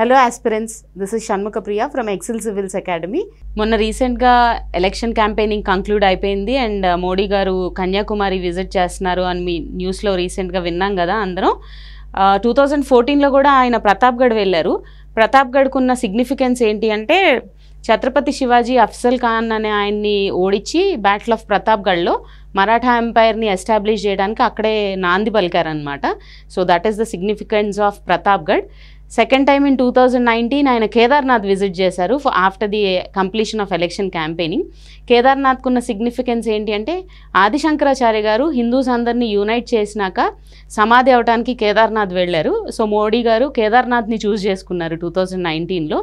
Hello aspirants, this is Shanmukha Priya from Excel Civils Academy. మొన్న రీసెంట్గా election campaigning conclude అయిపోయింది and Modi గారు Kanyakumari visit చేస్తున్నారు అని మీ న్యూస్లో రీసెంట్గా విన్నాం కదా అందరం. 2014లో కూడా ఆయన ప్రతాప్గఢ్ వెళ్ళారు. ప్రతాప్గఢ్కున్న సిగ్నిఫికెన్స్ ఏంటి అంటే ఛత్రపతి శివాజీ అఫ్జల్ ఖాన్ అనే ఆయన్ని ఓడించి బ్యాటిల్ ఆఫ్ ప్రతాప్గఢ్లో మరాఠా ఎంపైర్ని ఎస్టాబ్లిష్ చేయడానికి అక్కడే నాంది పలికారనమాట. So that is the significance of Pratapgarh. Second time in 2019 ఆయన కేదార్నాథ్ విజిట్ చేశారు after the completion of election campaigning. కేదార్నాథ్కున్న సిగ్నిఫికెన్స్ ఏంటి అంటే ఆదిశంకరాచార్య గారు హిందూస్ అందరినీ యునైట్ చేసినాక సమాధి అవడానికి కేదార్నాథ్ వెళ్ళారు. సో మోడీ గారు కేదార్నాథ్ని చూస్ చేసుకున్నారు 2019లో.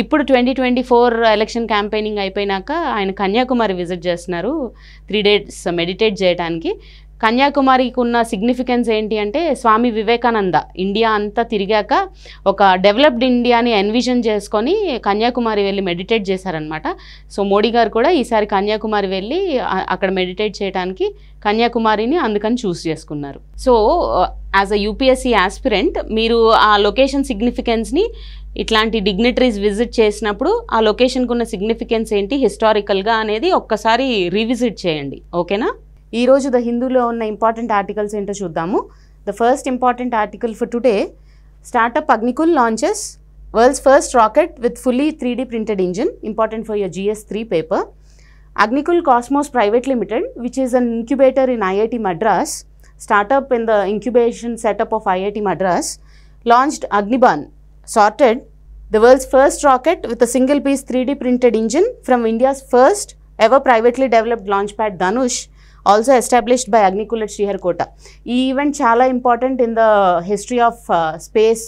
ఇప్పుడు 2024 ఎలక్షన్ క్యాంపెయినింగ్ అయిపోయినాక ఆయన కన్యాకుమారి విజిట్ చేస్తున్నారు 3 days మెడిటేట్ చేయడానికి. కన్యాకుమారికి ఉన్న సిగ్నిఫికెన్స్ ఏంటి అంటే స్వామి వివేకానంద ఇండియా అంతా తిరిగాక ఒక డెవలప్డ్ ఇండియాని ఎన్విజన్ చేసుకొని కన్యాకుమారి వెళ్ళి మెడిటేట్ చేశారనమాట. సో మోడీ గారు కూడా ఈసారి కన్యాకుమారి వెళ్ళి అక్కడ మెడిటేట్ చేయడానికి కన్యాకుమారిని అందుకని చూస్ చేసుకున్నారు. So as a UPSC aspirant మీరు ఆ లొకేషన్ సిగ్నిఫికెన్స్ని ఇట్లాంటి డిగ్నిటరీస్ విజిట్ చేసినప్పుడు ఆ లొకేషన్కి ఉన్న సిగ్నిఫికెన్స్ ఏంటి హిస్టారికల్గా అనేది ఒక్కసారి రీవిజిట్ చేయండి, ఓకేనా? ఈరోజు ద హిందూలో ఉన్న ఇంపార్టెంట్ ఆర్టికల్స్ ఏంటో చూద్దాము. The first important article for today, startup Agnikul launches world's first rocket with fully 3D printed engine, important for your GS3 paper. Agnikul Cosmos Private Limited, which is an incubator in IIT Madras, startup in the incubation setup of IIT Madras, launched Agniban, sorted the world's first rocket with a single piece 3D printed engine from India's first ever privately developed launchpad Dhanush, also established by Agnikul at Sriharikota. ఈ event చాలా important in the history of space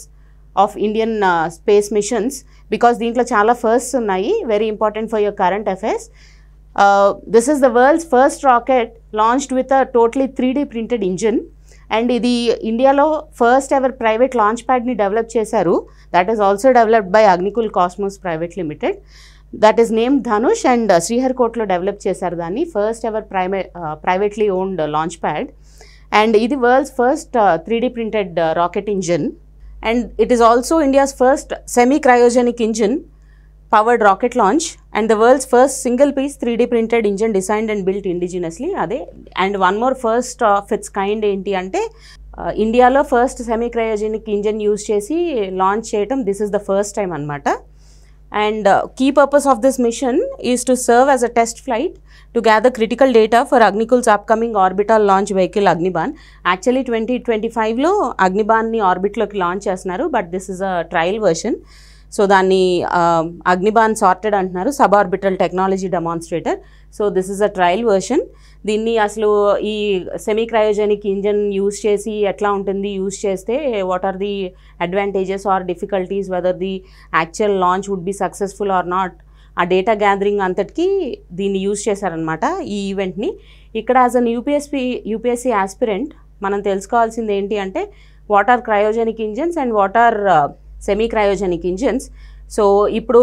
of Indian space missions because దీంట్లో చాలా firsts ఉన్నాయి, very important for your current affairs. This is the world's first rocket launched with a totally 3D printed engine and ఇది ఇండియాలో first ever private launch ప్యాడ్ని develop చేశారు. That is also developed by Agnikul Cosmos private limited. That is name Dhanush and శ్రీహరికోటలో develop చేశారు దాన్ని, first ever privately owned launch pad. And ఇది world's first 3D printed rocket engine and it is also India's first semi cryogenic engine powered rocket launch and the world's first single piece 3D printed engine designed and built indigenously. అదే and one more first of its kind ఏంటి అంటే ఇండియాలో first semi cryogenic engine use చేసి launch చేయటం this is the first time అనమాట. And key purpose of this mission is to serve as a test flight to gather critical data for Agnikul's upcoming orbital launch vehicle Agnibaan. Actually 2025లో అగ్నిబాన్ని ఆర్బిట్లోకి launch చేస్తున్నారు, but this is a trial version. So దాన్ని Agnibaan sorted అంటున్నారు, sub orbital technology demonstrator. So this is a trial version. దీన్ని అసలు ఈ semi cryogenic engine use చేసి ఎట్లా ఉంటుంది, యూజ్ చేస్తే what are the advantages or difficulties, whether the actual launch would be successful or not, ఆ data gathering అంతటికి దీన్ని యూజ్ చేశారనమాట ఈ ఈవెంట్ని. ఇక్కడ యాజ్ అన్ యూపీఎస్సీ ఆస్పిరెంట్ మనం తెలుసుకోవాల్సింది ఏంటి అంటే what are cryogenic engines and what are semi cryogenic engines. So ఇప్పుడు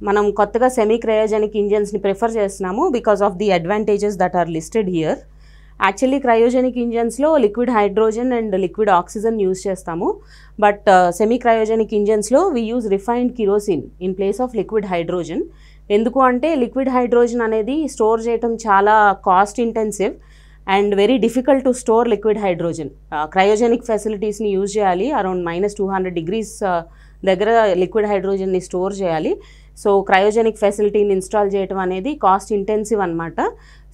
మనం కొత్తగా సెమీ క్రయోజెనిక్ ఇంజిన్స్ని ప్రిఫర్ చేస్తున్నాము because of the advantages that are listed here. Actually cryogenic ఇంజిన్స్లో liquid hydrogen and liquid oxygen use చేస్తాము, బట్ సెమీ క్రయోజెనిక్ ఇంజిన్స్లో we use refined kerosene in place of liquid hydrogen. ఎందుకు అంటే liquid hydrogen అనేది store చేయటం చాలా cost intensive and very difficult to store liquid hydrogen. Cryogenic ఫెసిలిటీస్ని use చేయాలి, around -200 degrees దగ్గర లిక్విడ్ హైడ్రోజన్ని స్టోర్ చేయాలి. సో క్రయోజెనిక్ ఫెసిలిటీని ఇన్స్టాల్ చేయడం అనేది కాస్ట్ ఇంటెన్సివ్ అనమాట.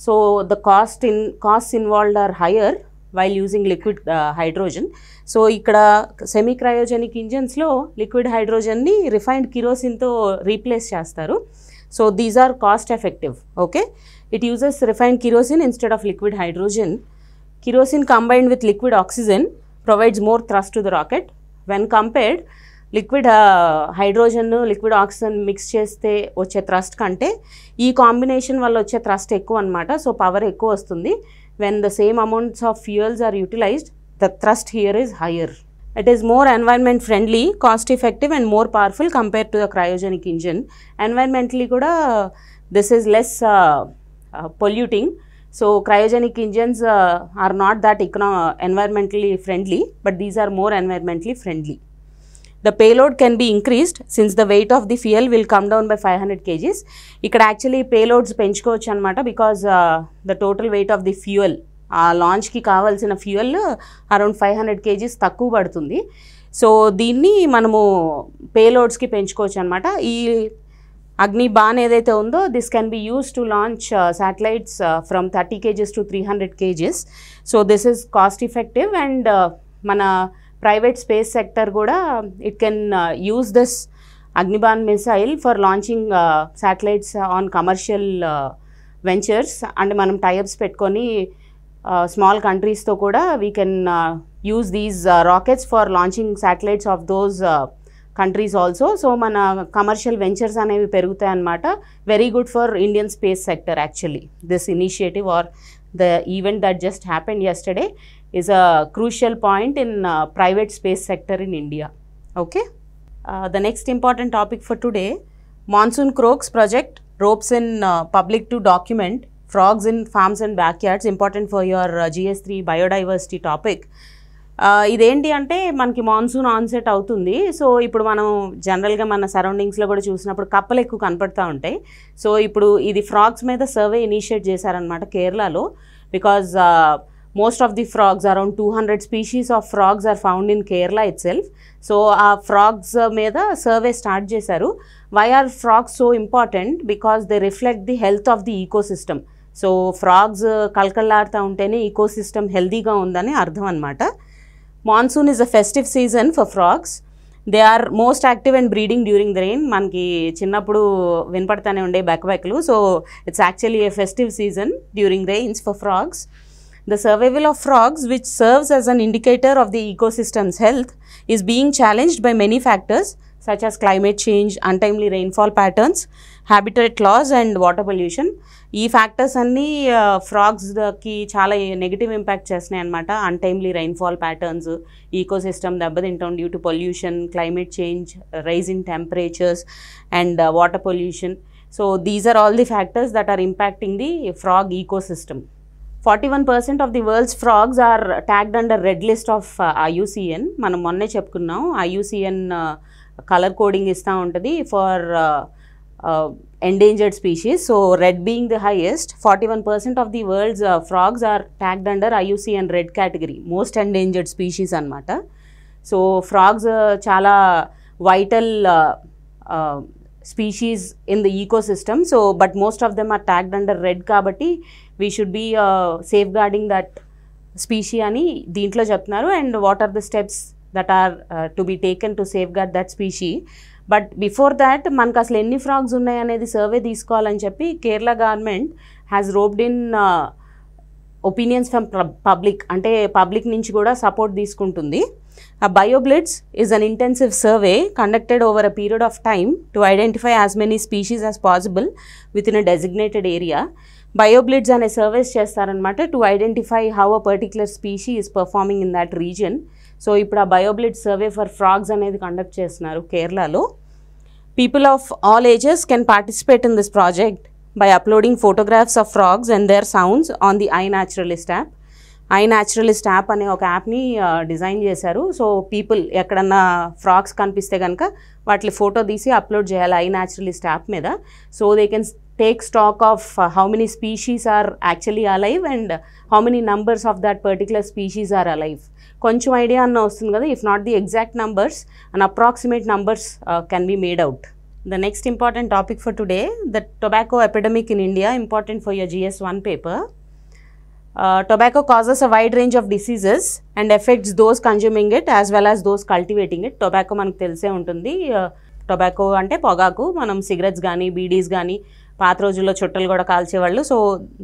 So the cost involved are higher while using liquid hydrogen. So ఇక్కడ సెమీ క్రయోజెనిక్ ఇంజిన్స్లో లిక్విడ్ హైడ్రోజన్ని రిఫైన్డ్ కిరోసిన్తో రీప్లేస్ చేస్తారు. So these are cost effective. Okay, it uses refined kerosene instead of liquid hydrogen. Kerosene combined with liquid oxygen provides more thrust to the rocket. When compared, liquid hydrogen liquid oxygen mix చేస్తే వచ్చే thrust కంటే ఈ combination వల్ల వచ్చే thrust ఎక్కువ అనమాట. So power ఎక్కువ వస్తుంది. when the same amounts of fuels are utilized, the thrust here is higher. It is more environment friendly, cost effective and more powerful compared to the cryogenic engine. Environmentally kuda this is less polluting. So cryogenic engines are not that environmentally friendly, but these are more environmentally friendly. the payload can be increased since the weight of the fuel will come down by 500 kgs. ఇక్కడ actually payloads పెంచుకోవచ్చు అనమాట, because the total weight of the fuel, ఆ లాంచ్కి కావాల్సిన fuel around 500 kgs తక్కువ పడుతుంది. So దీన్ని మనము పేలోడ్స్కి పెంచుకోవచ్చు అనమాట. ఈ అగ్ని బాన్ ఏదైతే ఉందో this can be use to launch satellites from 30 kgs to 300 kgs. So this is cost effective and మన ప్రైవేట్ స్పేస్ సెక్టర్ కూడా it can use this Agnibaan missile for launching satellites on commercial ventures. And మనం types పెట్టుకొని small కంట్రీస్తో కూడా we can use these rockets for launching satellites of those countries also. So మన commercial ventures అనేవి పెరుగుతాయి అన్నమాట. Very good for Indian space sector actually. This initiative are the event that just happened yesterday is a crucial point in private space sector in India. Okay. The next important topic for today, monsoon croaks project ropes in public to document frogs in farms and backyards, important for your GS3 biodiversity topic. ఇదేంటి అంటే మనకి monsoon onset అవుతుంది. So ఇప్పుడు మనం జనరల్గా మన సరౌండింగ్స్లో కూడా చూసినప్పుడు కప్పలు ఎక్కువ కనపడుతూ ఉంటాయి. సో ఇప్పుడు ఇది ఫ్రాగ్స్ మీద సర్వే ఇనిషియేట్ చేశారనమాట కేరళలో. Because most of the frogs, around 200 species of frogs are found in Kerala itself. So ఆ ఫ్రాగ్స్ మీద సర్వే స్టార్ట్ చేశారు. Why are frogs so important? Because they reflect the health of the ecosystem. So frogs కలకల్లాడుతూ ఉంటేనే ecosystem హెల్తీగా ఉందని అర్థం అనమాట. Monsoon is a festive season for frogs. They are most active and breeding during the rain. మనకి చిన్నప్పుడు వినపడతానే ఉండే బెక్కబెక్కలు. So it's actually a festive season during rains for frogs. The survival of frogs, which serves as an indicator of the ecosystem's health, is being challenged by many factors such as climate change, untimely rainfall patterns, habitat loss and water pollution. ఈ factors అన్నీ ఫ్రాగ్స్కి చాలా negative impact చేస్తున్నాయి అనమాట. Untimely rainfall patterns, ecosystem దెబ్బతింటాం due to pollution, climate change, rise in temperatures and water pollution. So these are all the factors that are impacting the frog ecosystem. 41% of the world's frogs are tagged under red list of IUCN. మనం మొన్నే చెప్పుకున్నాం, IUCN colour coding ఇస్తూ ఉంటుంది for endangered species. So red being the highest, 41% of the world's frogs are tagged under IUCN red category, most endangered species anamata. So frogs chala vital species in the ecosystem. So but most of them are tagged under red kabatti we should be safeguarding that species ani deentlo cheptunnaru. And what are the steps that are to be taken to safeguard that species? But before that మనకు అసలు ఎన్ని frogs ఉన్నాయి అనేది survey తీసుకోవాలని చెప్పి Kerala government has roped in opinions from public. అంటే public నుంచి కూడా సపోర్ట్ తీసుకుంటుంది. BioBlitz is an intensive survey conducted over a period of time to identify as many species as possible within a designated area. BioBlitz అనే surveys చేస్తారనమాట to identify how a particular species is performing in that region. So ఇప్పుడు ఆ BioBlitz survey for frogs అనేది conduct చేస్తున్నారు కేరళలో. People of all ages can participate in this project by uploading photographs of frogs and their sounds on the iNaturalist app. iNaturalist app అనే ఒక యాప్ని design చేశారు. So people ఎక్కడన్నా frogs కనిపిస్తే కనుక వాటి ఫోటో తీసి అప్లోడ్ చేయాలి iNaturalist యాప్ మీద. So they can take stock of how many species are actually alive and how many numbers of that particular species are alive. కొంచెం ఐడియా అన్న వస్తుంది కదా. If not the exact numbers, an approximate numbers can be made out. The next important topic for today, the tobacco epidemic in India, important for your GS1 paper. Tobacco causes a wide range of diseases and affects those consuming it as well as those cultivating it. Tobacco మనకు తెలిసే ఉంటుంది. Tobacco అంటే పొగాకు. మనం cigarettes కానీ బీడీస్ కానీ పాత రోజుల్లో చుట్టలు కూడా కాల్చేవాళ్ళు. So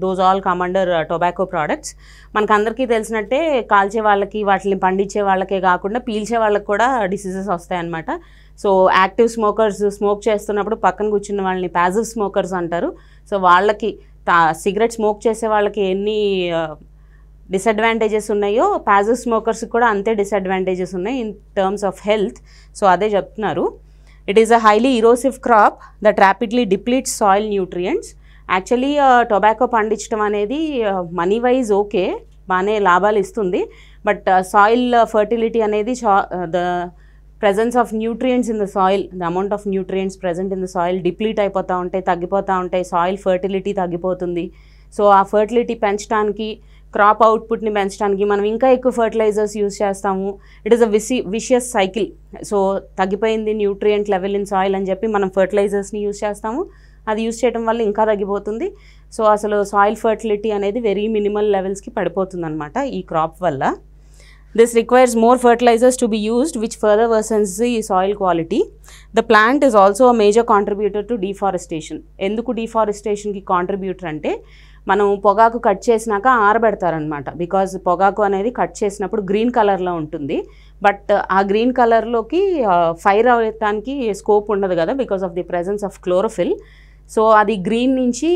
those all come under tobacco products. మనకు అందరికీ తెలిసినట్టే కాల్చే వాళ్ళకి, వాటిని పండించే వాళ్ళకే కాకుండా పీల్చే వాళ్ళకి కూడా డిసీజెస్ వస్తాయన్నమాట. సో యాక్టివ్ స్మోకర్స్ స్మోక్ చేస్తున్నప్పుడు పక్కన కూర్చున్న వాళ్ళని ప్యాసివ్ స్మోకర్స్ అంటారు. సో వాళ్ళకి సిగరెట్ స్మోక్ చేసే వాళ్ళకి ఎన్ని డిసడ్వాంటేజెస్ ఉన్నాయో ప్యాసివ్ స్మోకర్స్కి కూడా అంతే డిసడ్వాంటేజెస్ ఉన్నాయి in terms of health. So అదే చెప్తున్నారు. It is a highly erosive crop that rapidly depletes soil nutrients. Actually, tobacco పండించడం అనేది మనీ వైజ్ ఓకే, బాగానే లాభాలు ఇస్తుంది. బట్ సాయిల్ ఫర్టిలిటీ అనేది presence of nutrients in the soil, the amount of nutrients present in the soil deplete అయిపోతూ ఉంటాయి, తగ్గిపోతూ ఉంటాయి, సాయిల్ ఫర్టిలిటీ తగ్గిపోతుంది. సో ఆ ఫర్టిలిటీ పెంచడానికి, క్రాప్ అవుట్పుట్ని పెంచడానికి మనం ఇంకా ఎక్కువ ఫర్టిలైజర్స్ యూజ్ చేస్తాము. It is a vicious cycle. So తగ్గిపోయింది న్యూట్రియంట్ లెవెల్ ఇన్ సాయిల్ అని చెప్పి మనం ఫర్టిలైజర్స్ని యూజ్ చేస్తాము. అది యూజ్ చేయడం వల్ల ఇంకా తగ్గిపోతుంది. సో అసలు సాయిల్ ఫర్టిలిటీ అనేది వెరీ మినిమల్ లెవెల్స్కి పడిపోతుంది అనమాట ఈ క్రాప్ వల్ల. This requires more fertilizers to be used, which further worsens the soil quality. The plant is also a major contributor to deforestation. ఎందుకు డిఫారెస్టేషన్కి కాంట్రిబ్యూటర్ అంటే, మనం పొగాకు కట్ చేసినాక ఆరబెడతారనమాట. బికాజ్ పొగాకు అనేది కట్ చేసినప్పుడు గ్రీన్ కలర్లో ఉంటుంది. బట్ ఆ గ్రీన్ కలర్లోకి ఫైర్ అవ్వడానికి స్కోప్ ఉండదు కదా, because of the presence of chlorophyll. So అది గ్రీన్ నుంచి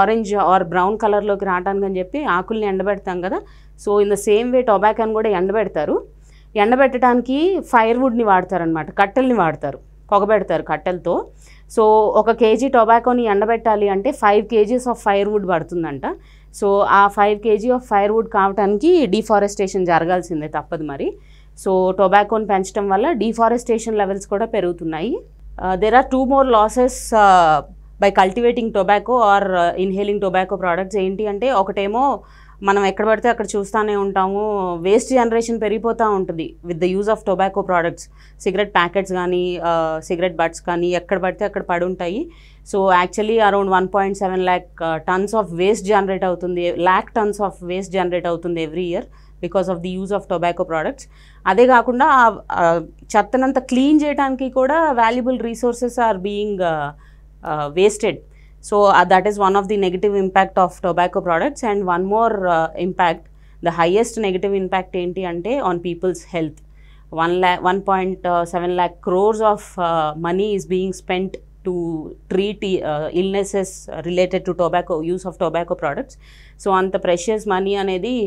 ఆరెంజ్ ఆర్ బ్రౌన్ కలర్లోకి రావడానికి అని చెప్పి ఆకుల్ని ఎండబెడతాం కదా. So in the same way టొబాకోని కూడా ఎండబెడతారు. ఎండబెట్టడానికి ఫైర్వుడ్ని వాడతారనమాట, కట్టెల్ని వాడతారు, పొగబెడతారు కట్టెలతో. సో 1 kg టొబాకోని ఎండబెట్టాలి అంటే 5 kgs ఆఫ్ ఫైర్వుడ్ పడుతుందంట. సో ఆ 5 kg ఆఫ్ ఫైర్వుడ్ కావడానికి డిఫారెస్టేషన్ జరగాల్సిందే, తప్పదు మరి. సో టొబాకోని పెంచడం వల్ల డిఫారెస్టేషన్ లెవెల్స్ కూడా పెరుగుతున్నాయి. There are 2 more losses by cultivating tobacco or inhaling tobacco products. ఏంటి అంటే, ఒకటేమో మనం ఎక్కడ పడితే అక్కడ చూస్తూనే ఉంటాము, వేస్ట్ జనరేషన్ పెరిగిపోతూ ఉంటుంది with the use of tobacco products. Cigarette packets కానీ, సిగరెట్ బట్స్ కానీ ఎక్కడ పడితే అక్కడ పడి ఉంటాయి. So actually around 1.7 lakh tons of waste generate అవుతుంది, lakh tons of waste generate అవుతుంది every year because of the use of tobacco products. అదే కాకుండా చెత్తనంతా క్లీన్ చేయడానికి కూడా valuable resources are being wasted. So that is one of the negative impact of tobacco products. And one more impact, the highest negative impact enti ante on people's health. 1.7 lakh crores of money is being spent to treat illnesses related to tobacco, use of tobacco products. So anta precious money anedi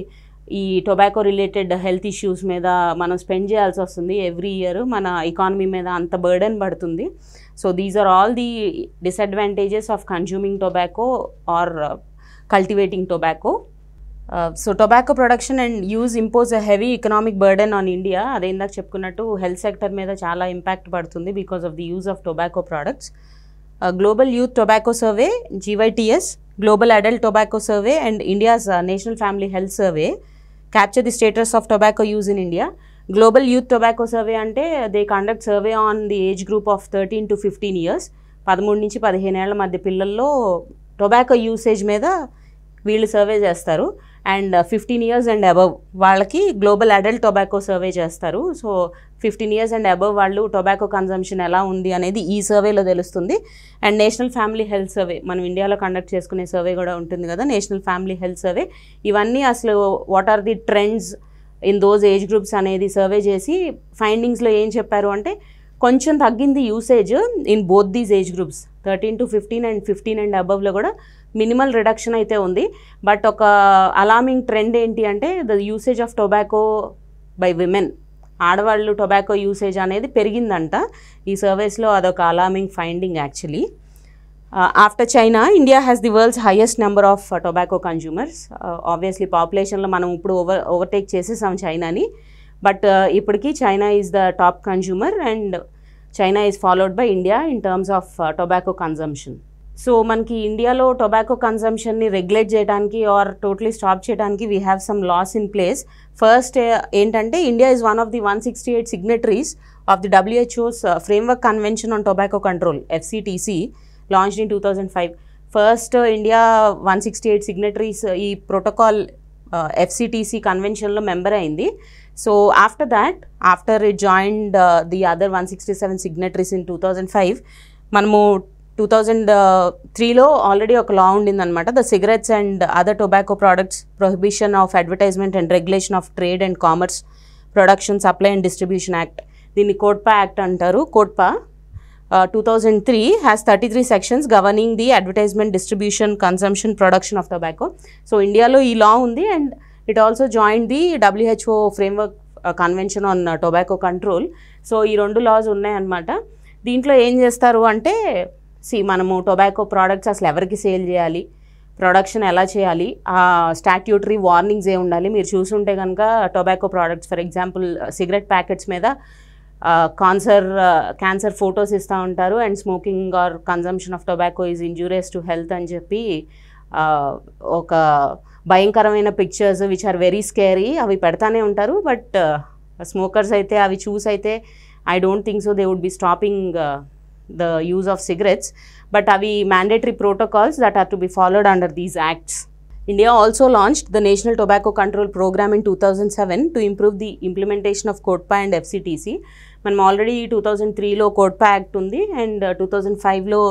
ఈ tobacco related health issues మీద మనం spend చేయాల్సి వస్తుంది every year. మన economy మీద అంత burden పడుతుంది. So these are all the disadvantages of consuming tobacco or cultivating tobacco. So tobacco production and use impose a heavy economic burden on India. అదే ఇందాక చెప్పుకున్నట్టు హెల్త్ సెక్టర్ మీద చాలా ఇంపాక్ట్ పడుతుంది because of the use of tobacco products. Global youth tobacco survey, GYTS, Global Adult Tobacco Survey and India's National Family Health Survey capture the status of tobacco use in India. Global Youth Tobacco Survey ante they conduct survey on the age group of 13 to 15 years. 13 నుంచి 15 ఏళ్ల మధ్య పిల్లల్లో tobacco usage మీద వీళ్ళు survey చేస్తారు. And 15 years and above వాళ్ళకి global adult tobacco survey చేస్తారు. So 15 years and above వాళ్ళు టొబాకో కన్జంప్షన్ ఎలా ఉంది అనేది ఈ సర్వేలో తెలుస్తుంది. And national family health survey, మనం ఇండియాలో కండక్ట్ చేసుకునే సర్వే కూడా ఉంటుంది కదా, నేషనల్ ఫ్యామిలీ హెల్త్ సర్వే. ఇవన్నీ అసలు what are the trends in those age groups అనేది సర్వే చేసి ఫైండింగ్స్లో ఏం చెప్పారు అంటే, కొంచెం తగ్గింది usage in both these age groups, 13 to 15 and 15 and అబవ్లో కూడా మినిమల్ రిడక్షన్ అయితే ఉంది. బట్ ఒక అలార్మింగ్ ట్రెండ్ ఏంటి అంటే, the usage of tobacco by women, ఆడవాళ్ళు టొబాకో యూసేజ్ అనేది పెరిగిందంట ఈ సర్వేస్లో. అదొక alarming finding actually. After China, India has the world's highest number of tobacco consumers. Obviously పాపులేషన్లో మనం ఇప్పుడు ఓవర్టేక్ చేసేసాం చైనాని. బట్ ఇప్పటికీ China is the top consumer and China is followed by India in terms of tobacco consumption. So మనకి ఇండియాలో tobacco కన్జంప్షన్ని regulate చేయడానికి ఆర్ టోటలీ స్టాప్ చేయడానికి we have some laws in place. First ఏంటంటే, India is one of the 168 signatories of the WHO's framework convention on tobacco control, FCTC, launched in 2005. First India 168 signatories ఈ protocol FCTC కన్వెన్షన్లో member అయింది. So after that, after it joined the other 167 signatories in 2005, మనము 2003లో already ఒక law ఉండిందనమాట, the cigarettes and other tobacco products prohibition of advertisement and regulation of trade and commerce, production, supply and distribution act. దీన్ని కోడ్పా act అంటారు. కోడ్పా 2003 has 33 sections governing the advertisement, distribution, consumption, production of tobacco. So ఇండియాలో ఈ లా ఉంది and it also joined the WHO framework convention on tobacco control. So ఈ 2 loss ఉన్నాయన్నమాట. దీంట్లో ఏం చేస్తారు అంటే, మనము టొబాకో ప్రోడక్ట్స్ అసలు ఎవరికి సేల్ చేయాలి, ప్రొడక్షన్ ఎలా చేయాలి, స్టాట్యూటరీ వార్నింగ్స్ ఏ ఉండాలి. మీరు చూసుంటే కనుక tobacco products, for example cigarette packets మీద క్యాన్సర్ ఫొటోస్ ఇస్తూ ఉంటారు and smoking or consumption of tobacco is injurious to health అని చెప్పి ఒక భయంకరమైన pictures which are very scary అవి పెడతానే ఉంటారు. బట్ స్మోకర్స్ అయితే అవి చూసైతే I don't think so they would be stopping the use of cigarettes. But అవి mandatory protocols that are to be followed under these acts. India also launched the National Tobacco Control Program in 2007 to improve the implementation of CODPA and FCTC. మనం already 2003లో CODPA act ఉంది and 2005లో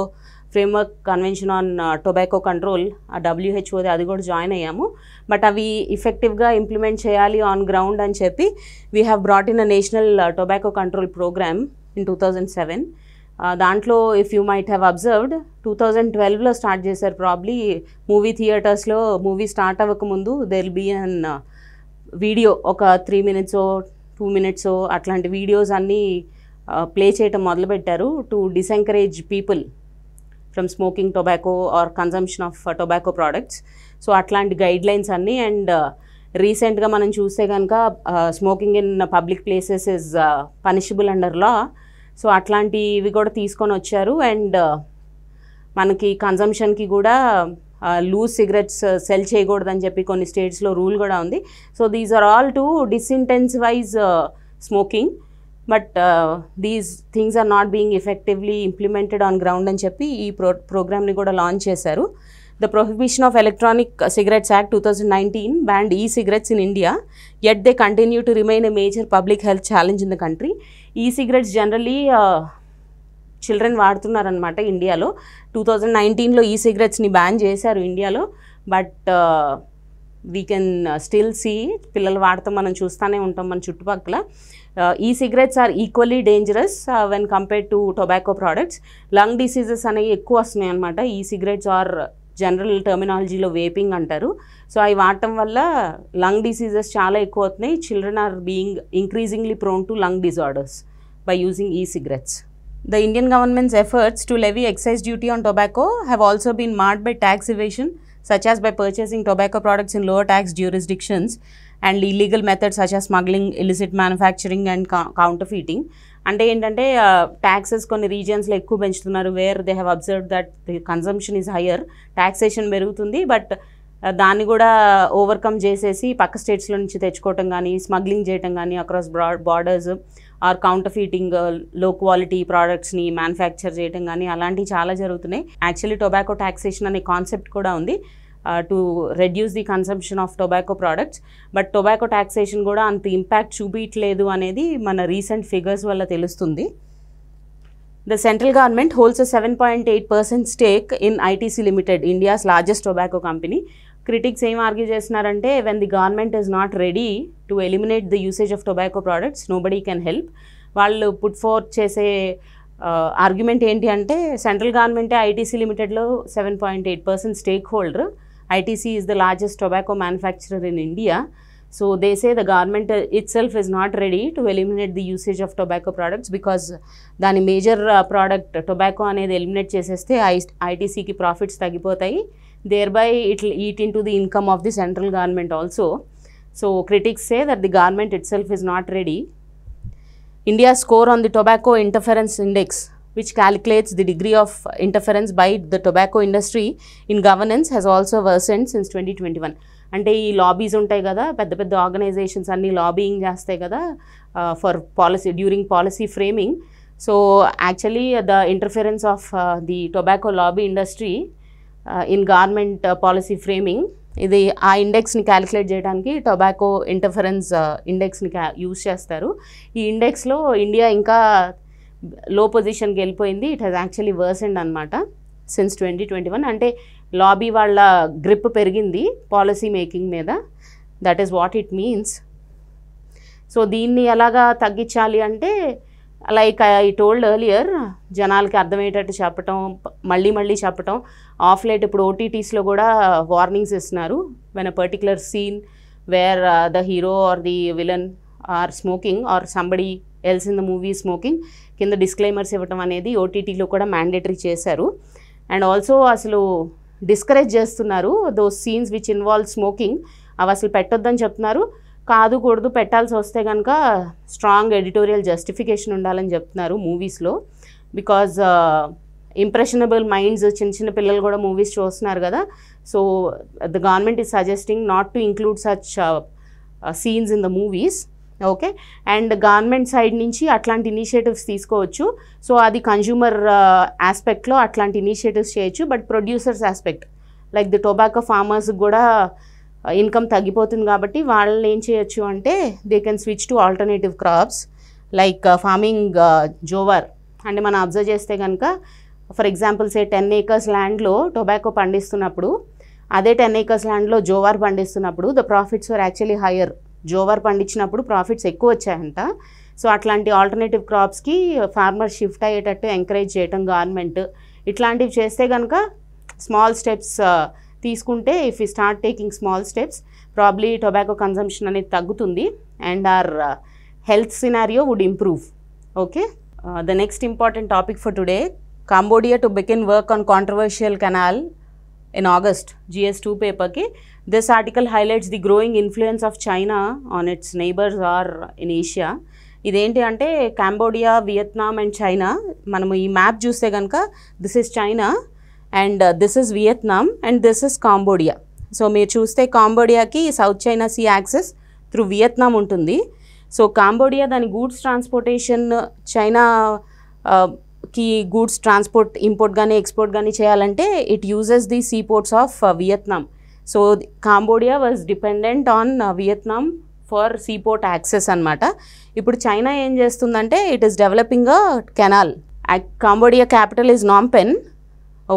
framework convention on tobacco control WHO అది కూడా join అయ్యాము. But అవి ఇఫెక్టివ్గా implement చేయాలి ఆన్ గ్రౌండ్ అని చెప్పి we have brought in a national tobacco control programme in 2007. దాంట్లో if you might have observed 2012లో స్టార్ట్ చేశారు. ప్రాబ్లీ మూవీ థియేటర్స్లో మూవీ స్టార్ట్ అవ్వకముందు there will be an video ఒక 3 minutes 2 minutes అట్లాంటి వీడియోస్ అన్నీ ప్లే చేయటం మొదలుపెట్టారు to discourage people from smoking tobacco or consumption of tobacco products. So అట్లాంటి గైడ్లైన్స్ అన్నీ అండ్ రీసెంట్గా మనం చూస్తే కనుక smoking in public places is punishable under law. So అట్లాంటివి కూడా తీసుకొని వచ్చారు అండ్ మనకి కన్జంప్షన్కి కూడా లూజ్ సిగరెట్స్ సెల్ చేయకూడదని చెప్పి కొన్ని స్టేట్స్లో రూల్ కూడా ఉంది. So these are all to disincentivise smoking but these things are not being effectively implemented on ground అని చెప్పి ఈ ప్రోగ్రామ్ని కూడా లాంచ్ చేశారు. The Prohibition of Electronic Cigarettes Act 2019 banned e-cigarettes in India, yet they continue to remain a major public health challenge in the country. E-cigarettes generally children వాడుతున్నారనమాట ఇండియాలో. 2019లో ఈ-సిగరెట్స్ని ban చేశారు ఇండియాలో. But we can still see పిల్లలు వాడతాం మనం చూస్తూనే ఉంటాం మన చుట్టుపక్కల. E cigarettes are equally dangerous when compare to tobacco products. Lung diseases అనేవి ఎక్కువ వస్తున్నాయి అనమాట. ఈ-సిగరెట్స్ ఆర్ జనరల్ టర్మినాలజీలో వేపింగ్ అంటారు. సో అవి వాడటం వల్ల లంగ్ డిసీజెస్ చాలా ఎక్కువ అవుతున్నాయి. Children are being increasingly prone to lung disorders by using e cigarettes. The Indian government's efforts to levy excise duty on tobacco have also been marred by tax evasion, such as by purchasing tobacco products in lower tax jurisdictions and illegal methods such as smuggling, illicit manufacturing and counterfeiting. అంటే ఏంటంటే taxes కొన్ని రీజియన్స్లో ఎక్కువ పెంచుతున్నారు where they have observe that the consumption is higher, taxation పెరుగుతుంది. But దాన్ని కూడా overcome చేసేసి పక్క స్టేట్స్లో నుంచి తెచ్చుకోవటం కానీ స్మగ్లింగ్ చేయటం కానీ అక్రాస్ బార్డర్స్ ఆర్ కౌంటర్ఫీటింగ్ లో క్వాలిటీ ప్రోడక్ట్స్ని మ్యానుఫ్యాక్చర్ చేయటం కానీ అలాంటివి చాలా జరుగుతున్నాయి. యాక్చువల్లీ టొబాకో ట్యాక్సేషన్ అనే కాన్సెప్ట్ కూడా ఉంది to reduce the consumption of tobacco products. But tobacco taxation కూడా అంత ఇంపాక్ట్ చూపించలేదు అనేది మన రీసెంట్ ఫిగర్స్ వల్ల తెలుస్తుంది. The central government holds a 7.8% stake in ITC Limited, India's largest tobacco company. Critics ఏం ఆర్గ్యూ చేస్తున్నారంటే when the government is not ready to eliminate the usage of tobacco products, nobody can help. వాళ్ళు put forth చేసే argument ఏంటి అంటే central గవర్నమెంటే ITC లిమిటెడ్లో 7.8% stake holder. ITC is the largest tobacco manufacturer in India. So they say the government itself is not ready to eliminate the usage of tobacco products because దాని major product tobacco అనేది eliminate చేసేస్తే ఐటీసీకి profits తగ్గిపోతాయి. thereby it will eat into the income of the central government also. So critics say that the government itself is not ready. India's score on the Tobacco Interference Index, which calculates the degree of interference by the tobacco industry in governance, has also worsened since 2021. అంటే ఈ lobbies ఉంటాయి కదా, పెద్ద పెద్ద organisations అన్నీ lobbying చేస్తాయి కదా for policy during policy framing. So actually the interference of the tobacco lobby industry in government policy framing, ఇది ఆ ఇండెక్స్ని క్యాలిక్యులేట్ చేయడానికి టొబాకో ఇంటర్ఫరెన్స్ ఇండెక్స్ని యూజ్ చేస్తారు. ఈ ఇండెక్స్లో ఇండియా ఇంకా లో పొజిషన్కి వెళ్ళిపోయింది. ఇట్ హ్యాస్ యాక్చువల్లీ వర్సెండ్ అనమాట సిన్స్ 2021. అంటే లాబీ వాళ్ళ గ్రిప్ పెరిగింది పాలసీ మేకింగ్ మీద. That is what it means. So దీన్ని ఎలాగా తగ్గించాలి అంటే లైక్ ఐ టోల్డ్ ఎర్లియర్, జనాలకి అర్థమయ్యేటట్టు చెప్పటం, మళ్ళీ మళ్ళీ చెప్పటం. ఆఫ్ లైట్ ఇప్పుడు ఓటీటీస్లో కూడా వార్నింగ్స్ ఇస్తున్నారు. When a particular scene where the hero or the villain are smoking or somebody else in the movie smoking, కింద డిస్క్లైమర్స్ ఇవ్వటం అనేది ఓటీటీలో కూడా మ్యాండేటరీ చేశారు. అండ్ ఆల్సో అసలు డిస్కరేజ్ చేస్తున్నారు those scenes which involve smoking, అవి అసలు పెట్టొద్దని చెప్తున్నారు. కాదు కూడదు పెట్టాల్సి వస్తే కనుక స్ట్రాంగ్ ఎడిటోరియల్ జస్టిఫికేషన్ ఉండాలని చెప్తున్నారు మూవీస్లో. బికాజ్ ఇంప్రెషనబుల్ మైండ్స్ చిన్న చిన్న పిల్లలు కూడా మూవీస్ చూస్తున్నారు కదా. So the government is suggesting not to include such scenes in the movies. Okay, and government side నుంచి అట్లాంటి ఇనిషియేటివ్స్ తీసుకోవచ్చు. సో అది కన్జ్యూమర్ ఆస్పెక్ట్లో అట్లాంటి ఇనిషియేటివ్స్ చేయొచ్చు. But producers aspect like the tobacco farmers కూడా ఇన్కమ్ తగ్గిపోతుంది కాబట్టి వాళ్ళని ఏం చేయొచ్చు అంటే they can switch to alternative crops like farming jowar. అంటే మనం అబ్జర్వ్ చేస్తే కనుక ఫర్ ఎగ్జాంపుల్ సే 10 acres ల్యాండ్లో టొబాకో పండిస్తున్నప్పుడు అదే 10 acres ల్యాండ్లో జోవార్ పండిస్తున్నప్పుడు the profits were actually higher. Jowar పండించినప్పుడు ప్రాఫిట్స్ ఎక్కువ వచ్చాయంట. సో అట్లాంటి ఆల్టర్నేటివ్ క్రాప్స్కి ఫార్మర్ షిఫ్ట్ అయ్యేటట్టు ఎంకరేజ్ చేయటం గవర్నమెంట్. ఇట్లాంటివి చేస్తే కనుక స్మాల్ స్టెప్స్ తీసుకుంటే if you start taking small steps probably tobacco consumption అనేది తగ్గుతుంది and our health scenario would improve. Okay, the next important topic for today, Cambodia to begin work on controversial canal in August, GS2 paper ki. This article highlights the growing influence of China on its neighbors or in Asia. ఇదేంటి అంటే Cambodia, Vietnam and China. మనము ఈ map చూస్తే కనుక this is China and this is Vietnam and this is Cambodia. So మీరు చూస్తే కాంబోడియాకి South China Sea access through Vietnam ఉంటుంది. సో కాంబోడియా దాని గూడ్స్ ట్రాన్స్పోర్టేషన్ చైనా కి గూడ్స్ ట్రాన్స్పోర్ట్ ఇంపోర్ట్ కానీ ఎక్స్పోర్ట్ కానీ చేయాలంటే it uses the sea ports of Vietnam. So Cambodia was dependent on Vietnam for sea port access అనమాట. ఇప్పుడు China ఏం చేస్తుందంటే it is developing a canal. Cambodia capital is NAM Penh.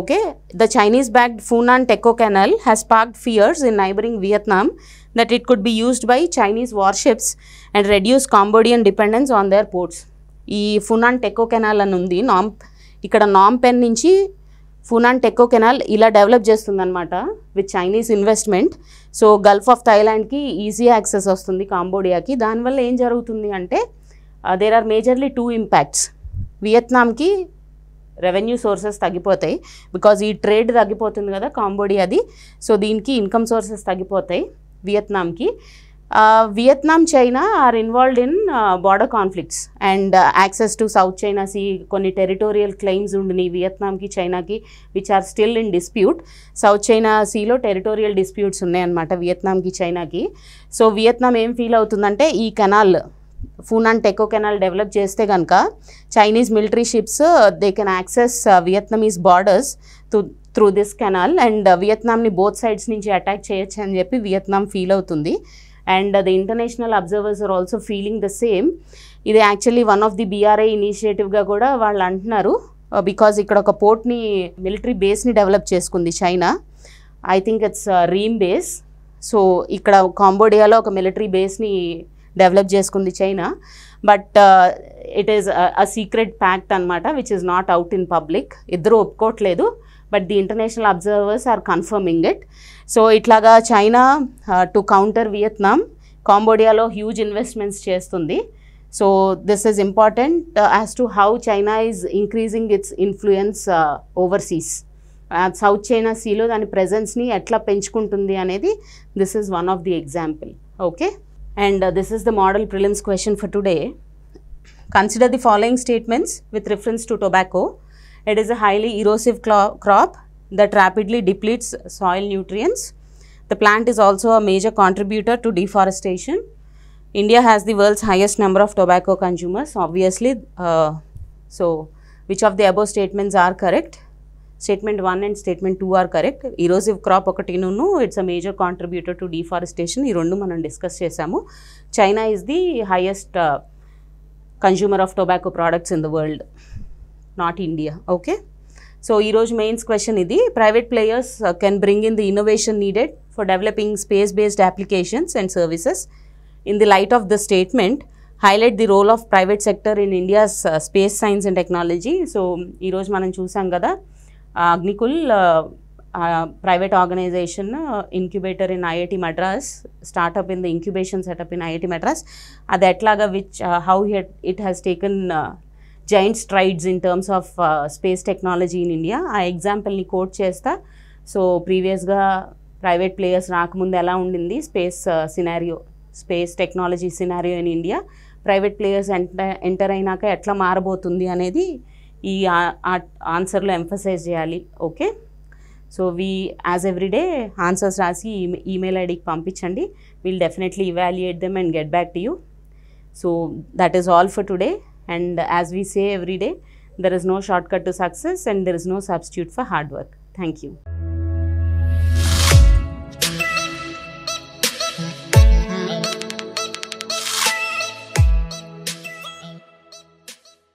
Okay, the Chinese backed Funan Techo canal has sparked fears in neighbouring Vietnam that it could be used by Chinese warships and reduce Cambodian dependence on their ports. ఈ ఫునాన్ Techo canal అని ఉంది ఇక్కడ Phnom Penh నుంచి Funan Techo canal ఇలా develop చేస్తుందన్నమాట with Chinese investment. So Gulf of థాయిలాండ్కి easy access వస్తుంది కాంబోడియాకి. దానివల్ల ఏం జరుగుతుంది అంటే దేర్ ఆర్ మేజర్లీ 2 impacts. వియత్నాంకి రెవెన్యూ సోర్సెస్ తగ్గిపోతాయి బికాజ్ ఈ ట్రేడ్ తగ్గిపోతుంది కదా కాంబోడియాది. సో దీనికి ఇన్కమ్ సోర్సెస్ తగ్గిపోతాయి వియత్నాంకి. Vietnam China are involved in border conflicts and access to South China Sea. కొన్ని టెరిటోరియల్ క్లెయిమ్స్ ఉండినాయి వియత్నాంకి చైనాకి which are still in dispute. South China సీలో టెరిటోరియల్ డిస్ప్యూట్స్ ఉన్నాయన్నమాట వియత్నాంకి చైనాకి. సో వియత్నాం ఏం ఫీల్ అవుతుందంటే ఈ canal Funan Techo canal develop చేస్తే కనుక Chinese military ships they can access Vietnamese borders through this canal and వియత్నాంని బోత్ సైడ్స్ నుంచి అటాక్ చేయొచ్చు అని చెప్పి వియత్నాం ఫీల్ అవుతుంది. And the international observers are also feeling the same. ఇది actually one of the BRI ఇనిషియేటివ్గా కూడా వాళ్ళు అంటున్నారు బికాజ్ ఇక్కడ ఒక పోర్ట్ని మిలిటరీ బేస్ని డెవలప్ చేసుకుంది China. I think it's Ream base. So ఇక్కడ కాంబోడియాలో ఒక మిలిటరీ బేస్ని డెవలప్ చేసుకుంది China. But it is a secret pact అనమాట which is not out in public. ఇద్దరు ఒప్పుకోవట్లేదు but the international observers are confirming it. So ఇట్లాగా చైనా టు కౌంటర్ వియత్నాం కాంబోడియాలో హ్యూజ్ ఇన్వెస్ట్మెంట్స్ చేస్తుంది. So this is important as to how China is increasing its influence overseas. South China సీలో దాని ప్రెజెన్స్ని ఎట్లా పెంచుకుంటుంది అనేది this is one of the example. Okay, and this is the model prelims question for today. Consider the following statements with reference to tobacco. It is a highly erosive crop that rapidly depletes soil nutrients. The plant is also a major contributor to deforestation. India has the world's highest number of tobacco consumers, obviously. So, which of the above statements are correct? Statement 1 and statement 2 are correct. Erosive crop okatinunu, it's a major contributor to deforestation. Ee rendu manam discuss chesamu. China is the highest consumer of tobacco products in the world. Not India. Okay, so ee roju mains question idi. Private players can bring in the innovation needed for developing space based applications and services. In the light of the statement, highlight the role of private sector in India's space science and technology. So ee roju manam chusam kada Agnikul private organization incubator in IIT Madras, startup in the incubation setup in IIT Madras. Adi etlaga which how it has taken giant strides in terms of space technology in India. ఆ ఎగ్జాంపుల్ని coat చేస్తా. So ప్రీవియస్గా private players రాకముందు ఎలా ఉండింది space scenario space technology scenario in India, private players enter అయినాక ఎట్లా మారబోతుంది అనేది ఈ ఆన్సర్లో ఎంఫసైజ్ చేయాలి. Okay, so as everyday answers రాసి ఈమెయిల్ ఐడికి పంపించండి. Will definitely evaluate them and get back to you. So that is all for today, and as we say every day, there is no shortcut to success and there is no substitute for hard work. Thank you.